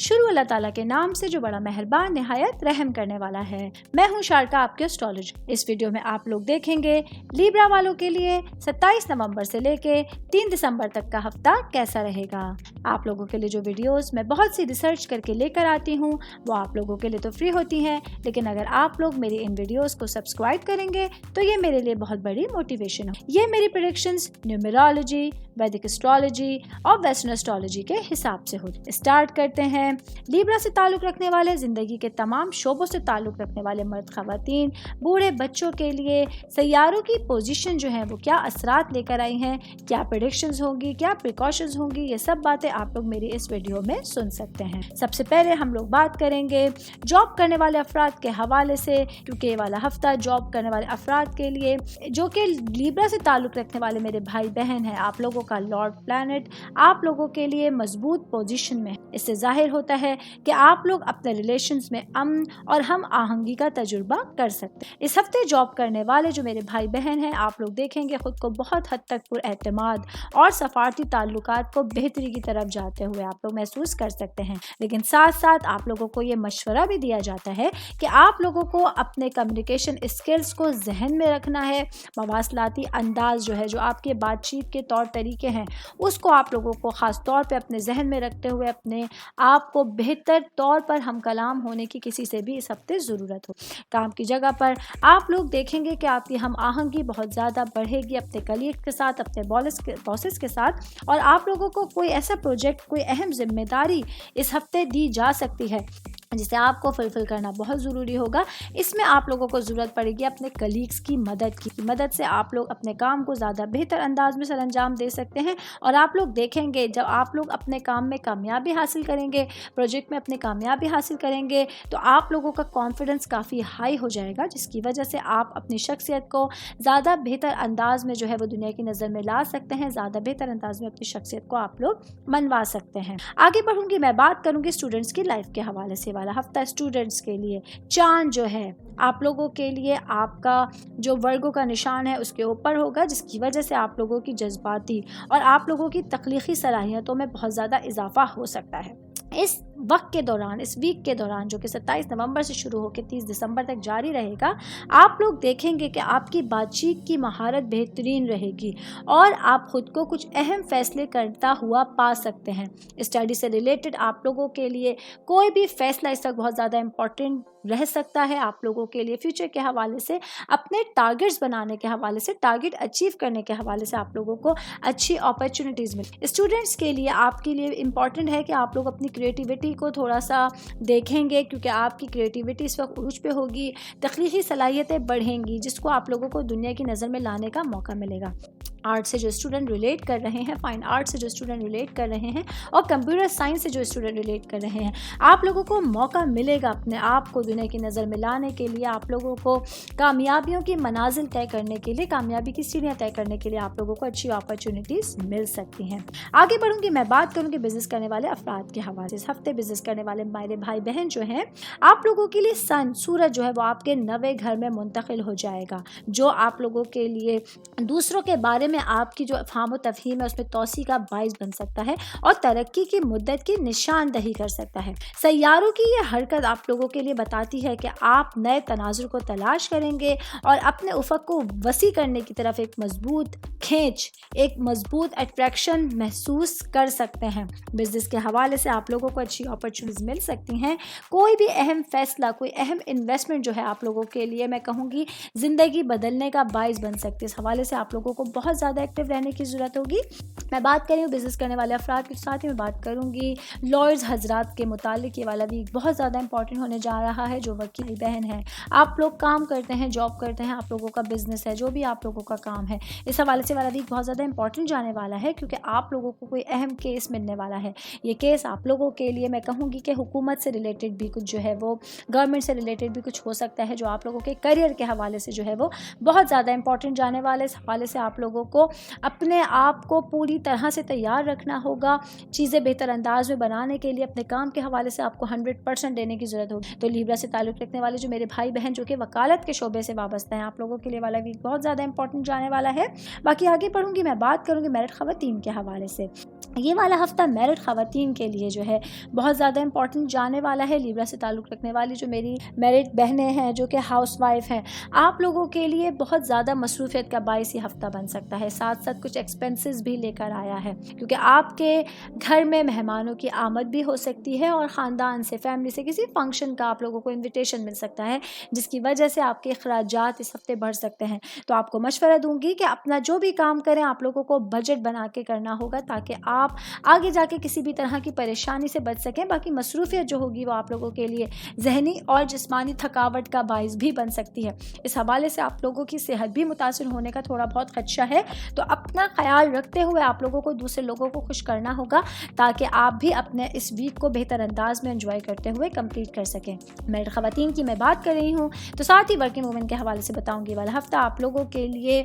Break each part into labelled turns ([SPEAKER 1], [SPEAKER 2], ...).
[SPEAKER 1] شروع اللہ تعالیٰ کے نام سے جو بڑا مہربان نہایت رحم کرنے والا ہے۔ میں ہوں شارکا، آپ کے اسٹرالوجر۔ اس ویڈیو میں آپ لوگ دیکھیں گے لیبرا والوں کے لیے 27 نومبر سے لے کے 3 دسمبر تک کا ہفتہ کیسا رہے گا۔ آپ لوگوں کے لیے جو ویڈیوز میں بہت سی ریسرچ کر کے لے کر آتی ہوں وہ آپ لوگوں کے لیے تو فری ہوتی ہیں، لیکن اگر آپ لوگ میری ان ویڈیوز کو سبسکرائب کریں گے تو یہ میرے لیے بہت بڑی موٹیویشن ہو۔ یہ میری پریڈکشنز نیومرولوجی، ویدک اسٹرالوجی اور ویسٹرن اسٹرالوجی کے حساب سے ہوتی۔ اسٹارٹ کرتے ہیں۔ لیبرا سے تعلق رکھنے والے، زندگی کے تمام شعبوں سے تعلق رکھنے والے مرد، خواتین، بوڑھے، بچوں کے لیے سیاروں کی پوزیشن جو ہیں وہ کیا اثرات لے کر آئی ہیں، کیا پریڈکشنز ہوں گی، کیا پریکاشنز ہوں گی، یہ سب باتیں آپ لوگ میری اس ویڈیو میں سن سکتے ہیں۔ سب سے پہلے ہم لوگ بات کریں گے جاب کرنے والے افراد کے حوالے سے، کیونکہ یہ والا ہفتہ جاب کرنے والے افراد کے لیے جو کہ لیبرا سے تعلق رکھنے والے میرے بھائی بہن ہیں، آپ لوگوں کا لارڈ پلانٹ آپ لوگوں کے لیے مضبوط پوزیشن میں ہے۔ اس سے ظاہر ہوتا ہے کہ آپ لوگ اپنے ریلیشنز میں امن اور ہم آہنگی کا تجربہ کر سکتے ہیں۔ اس ہفتے جاب کرنے والے جو میرے بھائی بہن ہیں، آپ لوگ دیکھیں گے خود کو بہت حد تک پر اعتماد اور سفارتی تعلقات کو بہتری کی طرف جاتے ہوئے آپ لوگ محسوس کر سکتے ہیں، لیکن ساتھ ساتھ آپ لوگوں کو یہ مشورہ بھی دیا جاتا ہے کہ آپ لوگوں کو اپنے کمیونیکیشن اسکلز کو ذہن میں رکھنا ہے۔ مواصلاتی انداز جو ہے، جو آپ کے بات چیت کے طور طریقے ہیں، اس کو آپ لوگوں کو خاص طور پہ اپنے ذہن میں رکھتے ہوئے اپنے آپ کو بہتر طور پر ہم کلام ہونے کی کسی سے بھی اس ہفتے ضرورت ہو۔ کام کی جگہ پر آپ لوگ دیکھیں گے کہ آپ کی ہم آہنگی بہت زیادہ بڑھے گی اپنے کلیگ کے ساتھ، اپنے باسز کے ساتھ، اور آپ لوگوں کو کوئی ایسا پروجیکٹ، کوئی اہم ذمہ داری اس ہفتے دی جا سکتی ہے جسے آپ کو فلفل کرنا بہت ضروری ہوگا۔ اس میں آپ لوگوں کو ضرورت پڑے گی اپنے کلیگز کی مدد سے آپ لوگ اپنے کام کو زیادہ بہتر انداز میں سر انجام دے سکتے ہیں، اور آپ لوگ دیکھیں گے جب آپ لوگ اپنے کام میں کامیابی حاصل کریں گے، پروجیکٹ میں اپنے کامیابی حاصل کریں گے، تو آپ لوگوں کا کانفیڈنس کافی ہائی ہو جائے گا، جس کی وجہ سے آپ اپنی شخصیت کو زیادہ بہتر انداز میں جو ہے وہ دنیا کی نظر میں لا سکتے ہیں، زیادہ بہتر انداز میں اپنی شخصیت کو آپ لوگ منوا سکتے ہیں۔ آگے بڑھوں گی، میں بات کروں گی اسٹوڈنٹس کی لائف کے حوالے سے۔ والا ہفتہ اسٹوڈنٹس کے لیے چاند جو ہے آپ لوگوں کے لیے آپ کا جو ورگو کا نشان ہے اس کے اوپر ہوگا، جس کی وجہ سے آپ لوگوں کی جذباتی اور آپ لوگوں کی تخلیقی صلاحیتوں میں بہت زیادہ اضافہ ہو سکتا ہے۔ اس وقت کے دوران، اس ویک کے دوران جو کہ 27 نومبر سے شروع ہو کے 30 دسمبر تک جاری رہے گا، آپ لوگ دیکھیں گے کہ آپ کی بات چیت کی مہارت بہترین رہے گی اور آپ خود کو کچھ اہم فیصلے کرتا ہوا پا سکتے ہیں۔ اسٹڈی سے ریلیٹڈ آپ لوگوں کے لیے کوئی بھی فیصلہ اس وقت بہت زیادہ امپورٹنٹ رہ سکتا ہے۔ آپ لوگوں کے لیے فیوچر کے حوالے سے، اپنے ٹارگٹس بنانے کے حوالے سے، ٹارگٹ اچیو کرنے کے حوالے سے آپ لوگوں کو اچھی اپرچونٹیز ملیں۔ اسٹوڈنٹس کے لیے آپ کے لیے امپورٹنٹ ہے کہ آپ لوگ اپنی کریٹیوٹی کو تھوڑا سا دیکھیں گے، کیونکہ آپ کی کریٹیوٹی اس وقت عروج پہ ہوگی، تخلیقی صلاحیتیں بڑھیں گی، جس کو آپ لوگوں کو دنیا کی نظر میں لانے کا موقع ملے گا۔ آرٹ سے جو اسٹوڈنٹ ریلیٹ کر رہے ہیں، فائن آرٹ سے جو اسٹوڈنٹ ریلیٹ کر رہے ہیں، اور کمپیوٹر سائنس سے جو اسٹوڈنٹ ریلیٹ کر رہے ہیں، آپ لوگوں کو موقع ملے گا اپنے آپ کو دنیا کی نظر میں لانے کے لیے، آپ لوگوں کو کامیابیوں کی منازل طے کرنے کے لیے، کامیابی کی سیڑھیاں طے کرنے کے لیے آپ لوگوں کو اچھی اپرچونٹیز مل سکتی ہیں۔ آگے بڑھوں گی، میں بات کروں گی بزنس کرنے والے افراد کے حوالے سے۔ اس ہفتے بزنس کرنے والے میرے بھائی بہن جو ہیں، آپ لوگوں کے لیے سورج جو ہے وہ آپ کے 9ویں گھر میں منتقل ہو جائے گا، جو آپ لوگوں کے لیے دوسروں کے بارے میں آپ کی جو فہم و تفہیم ہے اس میں توسیع کا باعث بن سکتا ہے اور ترقی کی مدت کی نشاندہی کر سکتا ہے۔ سیاروں کی یہ حرکت آپ لوگوں کے لیے بتاتی ہے کہ آپ نئے تناظر کو تلاش کریں گے اور اپنے افق کو وسیع کرنے کی طرف ایک مضبوط کھینچ، ایک مضبوط اٹریکشن محسوس کر سکتے ہیں۔ بزنس کے حوالے سے آپ لوگوں کو اچھی اپرچونٹیز مل سکتی ہیں۔ کوئی بھی اہم فیصلہ، کوئی اہم انویسٹمنٹ جو ہے آپ لوگوں کے لیے میں کہوں گی زندگی بدلنے کا باعث بن سکتی ہے۔ اس حوالے سے آپ لوگوں کو بہت زیادہ ایکٹیو رہنے کی ضرورت ہوگی۔ میں بات کر رہی ہوں بزنس کرنے والے افراد کے ساتھ ہی میں بات کروں گی لائرز حضرات کے متعلق۔ یہ والا ویک بہت زیادہ امپورٹنٹ ہونے جا رہا ہے۔ جو وکیل بہن ہیں، آپ لوگ کام کرتے ہیں، جاب کرتے ہیں، آپ لوگوں کا بزنس ہے، جو بھی آپ لوگوں کا کام ہے، اس حوالے سے والا ویک بہت زیادہ امپورٹنٹ جانے والا ہے، کیونکہ آپ لوگوں کو کوئی اہم کیس ملنے والا ہے۔ یہ کیس آپ لوگوں کے لیے میں کہوں گی کہ حکومت سے ریلیٹڈ بھی کچھ جو ہے وہ گورنمنٹ سے ریلیٹڈ بھی کچھ ہو سکتا ہے، جو آپ لوگوں کے کریئر کے حوالے سے جو ہے وہ بہت زیادہ امپورٹنٹ جانے والے۔ اس حوالے سے آپ لوگوں کو اپنے آپ کو پوری طرح سے تیار رکھنا ہوگا، چیزیں بہتر انداز میں بنانے کے لیے اپنے کام کے حوالے سے آپ کو 100% دینے کی ضرورت ہوگی۔ تو لیبرا سے تعلق رکھنے والے جو میرے بھائی بہن جو کہ وکالت کے شعبے سے وابستہ ہیں، آپ لوگوں کے لیے والا ویک بہت زیادہ امپورٹنٹ جانے والا ہے۔ باقی آگے پڑھوں گی، میں بات کروں گی میرٹ خواتین کے حوالے سے۔ یہ والا ہفتہ میرڈ خواتین کے لیے جو ہے بہت زیادہ امپورٹنٹ جانے والا ہے. لیبرا سے تعلق رکھنے والی جو میری میرڈ بہنیں ہیں جو کہ ہاؤس وائف ہیں, آپ لوگوں کے لیے بہت زیادہ مصروفیت کا باعث یہ ہفتہ بن سکتا ہے. ساتھ ساتھ کچھ ایکسپینسز بھی لے کر آیا ہے, کیونکہ آپ کے گھر میں مہمانوں کی آمد بھی ہو سکتی ہے اور خاندان سے, فیملی سے کسی فنکشن کا آپ لوگوں کو انویٹیشن مل سکتا ہے, جس کی وجہ سے آپ کے اخراجات اس ہفتے بڑھ سکتے ہیں. تو آپ کو مشورہ دوں گی کہ اپنا جو بھی کام کریں آپ لوگوں کو بجٹ بنا کے کرنا ہوگا, تاکہ آپ آگے جا کے کسی بھی طرح کی پریشانی سے بچ سکیں. باقی مصروفیت جو ہوگی وہ آپ لوگوں کے لیے ذہنی اور جسمانی تھکاوٹ کا باعث بھی بن سکتی ہے. اس حوالے سے آپ لوگوں کی صحت بھی متاثر ہونے کا تھوڑا بہت خدشہ ہے. تو اپنا خیال رکھتے ہوئے آپ لوگوں کو دوسرے لوگوں کو خوش کرنا ہوگا, تاکہ آپ بھی اپنے اس ویک کو بہتر انداز میں انجوائے کرتے ہوئے کمپلیٹ کر سکیں. میرڈ خواتین کی میں بات کر رہی ہوں, تو ساتھ ہی ورکنگ وومن کے حوالے سے بتاؤں گی والا ہفتہ آپ لوگوں کے لیے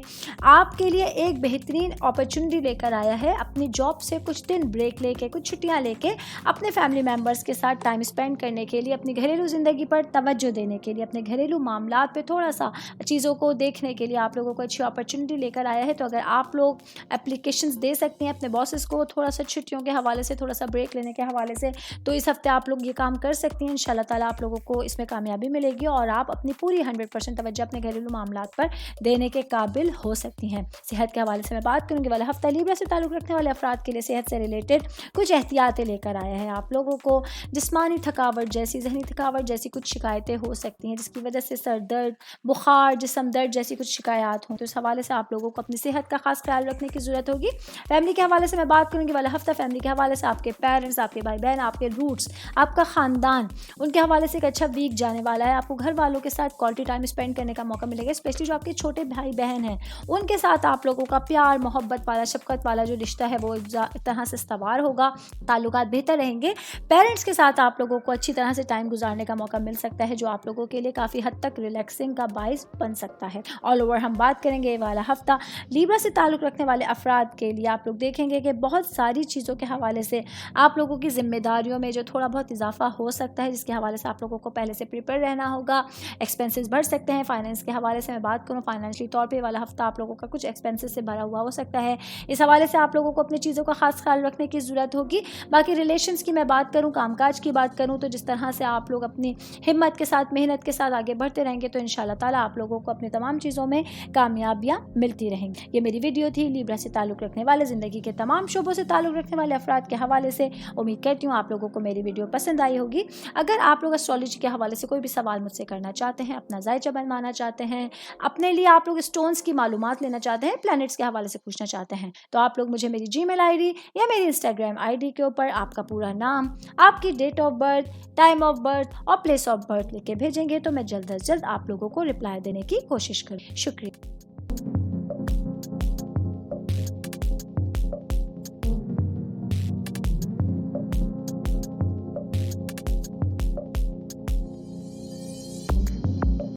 [SPEAKER 1] ایک بہترین اپرچونٹی لے کر آیا ہے. اپنی جاب سے کچھ دن بریک لے کے, کچھ چھٹیاں لے کے اپنے فیملی ممبرس کے ساتھ ٹائم اسپینڈ کرنے کے لیے, اپنی گھریلو زندگی پر توجہ دینے کے لیے, اپنے گھریلو معاملات پہ تھوڑا سا چیزوں کو دیکھنے کے لیے آپ لوگوں کو اچھی اپرچونٹی لے کر آیا ہے. تو اگر آپ لوگ اپلیکیشنز دے سکتے ہیں اپنے باسز کو تھوڑا سا چھٹیوں کے حوالے سے, تھوڑا سا بریک لینے کے حوالے سے, تو اس ہفتے آپ لوگ یہ کام کر سکتی ہیں. انشاءاللہ تعالیٰ آپ لوگوں کو اس میں کامیابی ملے گی اور آپ اپنی پوری 100% توجہ اپنے گھریلو معاملات پر دینے کے قابل ہو سکتی ہیں. صحت کے حوالے سے میں بات کروں گی والا ہفتہ لیبرا سے تعلق رکھنے والے افراد کے لیے صحت سے ریلیٹڈ کچھ احتیاطیں لے کر آیا ہے. آپ لوگوں کو جسمانی تھکاوٹ جیسی, ذہنی تھکاوٹ جیسی کچھ شکایتیں ہو سکتی ہیں, جس کی وجہ سے سر درد, بخار, جسم درد جیسی کچھ شکایات ہوں. تو اس حوالے سے آپ لوگوں کو اپنی صحت کا خاص خیال رکھنے کی ضرورت ہوگی. فیملی کے حوالے سے میں بات کروں گی والا ہفتہ فیملی کے حوالے سے آپ کے پیرنٹس, آپ کے بھائی بہن, آپ کے روٹس, آپ کا خاندان, ان کے حوالے سے ایک اچھا ویک جانے والا ہے. آپ کو گھر والوں کے ساتھ کوالٹی ٹائم اسپینڈ کرنے کا موقع ملے گا, اسپیشلی جو آپ کے چھوٹے بھائی بہن ہیں ان کے ساتھ آپ لوگوں کا پیار محبت والا, شفقت والا جو رشتہ ہے وہ ایک طرح سے استوار ہوگا, تعلقات بہتر رہیں گے. پیرنٹس کے ساتھ آپ لوگوں کو اچھی طرح سے ٹائم گزارنے کا موقع مل سکتا ہے, جو آپ لوگوں کے لیے کافی حد تک ریلیکسنگ کا باعث بن سکتا ہے. آل اوور ہم بات کریں گے یہ والا ہفتہ لیبرا سے تعلق رکھنے والے افراد کے لیے. آپ لوگ دیکھیں گے کہ بہت ساری چیزوں کے حوالے سے آپ لوگوں کی ذمہ داریوں میں جو تھوڑا بہت اضافہ ہو سکتا ہے, جس کے حوالے سے آپ لوگوں کو پہلے سے پریپیئر رہنا ہوگا. ایکسپینسز بڑھ سکتے ہیں. فائنینس کے حوالے سے میں بات کروں, فائنینشلی طور پہ والا ہفتہ آپ لوگوں کا کچھ ایکسپینسز سے بھرا ہوا ہو سکتا ہے. اس حوالے سے آپ لوگوں کو اپنی چیزوں کا خاص خیال رکھنے کی ضرورت ہوگی. باقی ریلیشنز کی میں بات کروں, کام کاج کی بات کروں, تو جس طرح سے آپ لوگ اپنی ہمت کے ساتھ, محنت کے ساتھ آگے بڑھتے رہیں گے تو انشاءاللہ تعالیٰ آپ لوگوں کو اپنی تمام چیزوں میں کامیابیاں ملتی رہیں گی. یہ میری ویڈیو تھی لیبرا سے تعلق رکھنے والے, زندگی کے تمام شعبوں سے تعلق رکھنے والے افراد کے حوالے سے. امید کرتی ہوں آپ لوگوں کو میری ویڈیو پسند آئی ہوگی. اگر آپ لوگ اسٹرالوجی کے حوالے سے کوئی بھی سوال مجھ سے کرنا چاہتے ہیں, اپنا ذائقہ بنوانا چاہتے ہیں, اپنے لیے آپ لوگ اسٹونز کی معلومات لینا چاہتے ہیں, پلانٹس کے حوالے سے پوچھنا چاہتے ہیں, تو آپ لوگ مجھے میری جی میل آئی ڈی یا میری انسٹاگرام آئی ڈی کے اوپر آپ کا پورا نام, آپ کی date of birth, time of birth اور پلیس آف برتھ لکھ کے بھیجیں گے, تو میں جلد از جلد آپ لوگوں کو رپلائی دینے کی کوشش کروں. شکریہ.